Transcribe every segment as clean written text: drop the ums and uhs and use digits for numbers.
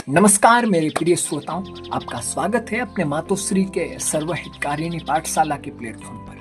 नमस्कार मेरे प्रिय श्रोताओं, आपका स्वागत है अपने मातोश्री के सर्वहितकारिणी पाठशाला के प्लेटफॉर्म पर।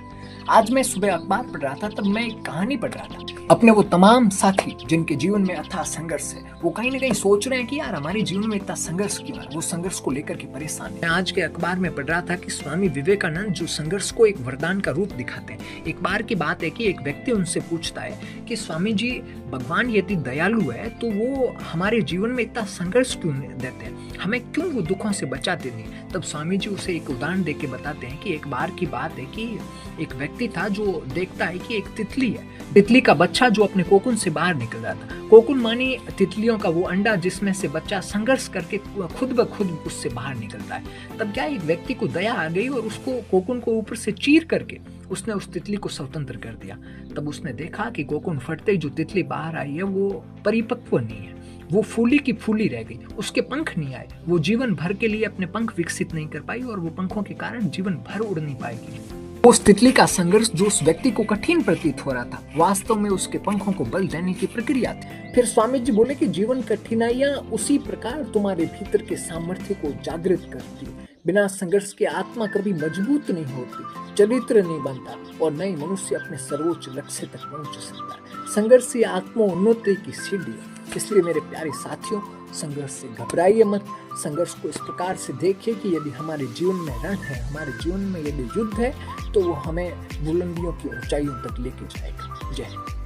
आज मैं सुबह अखबार पढ़ रहा था, तब मैं एक कहानी पढ़ रहा था। अपने वो तमाम साथी जिनके जीवन में अथाह संघर्ष है, वो कहीं ना कहीं सोच रहे हैं कि यार हमारे जीवन में इतना संघर्ष क्यों है। वो संघर्ष को लेकर के परेशान है। मैं आज के अखबार में पढ़ रहा था कि स्वामी विवेकानंद जो संघर्ष को एक वरदान का रूप दिखाते हैं। एक बार की बात है कि एक व्यक्ति उनसे पूछता है कि स्वामी जी, भगवान यदि दयालु है तो वो हमारे जीवन में इतना संघर्ष क्यों देते हैं, हमें क्यों वो दुखों से बचाते नहीं। तब स्वामी जी उसे एक उदाहरण देके बताते हैं कि एक बार की बात है कि एक व्यक्ति था जो देखता है कि एक तितली है, तितली का बच्चा जो अपने कोकुन से बाहर निकल रहा था। कोकुन मानी तितलियों का वो अंडा जिसमें से बच्चा संघर्ष करके खुद ब खुद उससे बाहर निकलता है। तब क्या एक व्यक्ति को दया आ गई और उसको कोकुन को ऊपर से चीर करके उसने उस तितली को स्वतंत्र कर दिया। तब उसने देखा कि कोकुन फटते ही जो तितली बाहर आई है वो परिपक्व नहीं है, वो फूली की फूली रह गई, उसके पंख नहीं आए, वो जीवन भर के लिए अपने पंख विकसित नहीं कर पाई और वो पंखों के कारण जीवन भर उड़ नहीं पाएगी। उस तितली का संघर्ष जो उस व्यक्ति को कठिन प्रतीत हो रहा था, वास्तव में उसके पंखों को बल देने की प्रक्रिया थी। फिर स्वामी जी बोले कि जीवन कठिनाइयां उसी प्रकार तुम्हारे भीतर के सामर्थ्य को जागृत करती है। बिना संघर्ष के आत्मा कभी मजबूत नहीं होती, चरित्र नहीं बनता और नए मनुष्य अपने सर्वोच्च लक्ष्य तक पहुंच सकता है। संघर्ष ही आत्मोन्नति की सीढ़ी है। इसलिए मेरे प्यारे साथियों, संघर्ष से घबराइए मत। संघर्ष को इस प्रकार से देखिए कि यदि हमारे जीवन में रण है, हमारे जीवन में यदि युद्ध है, तो वो हमें बुलंदियों की ऊंचाइयों तक लेके जाएगा। जय हिंद।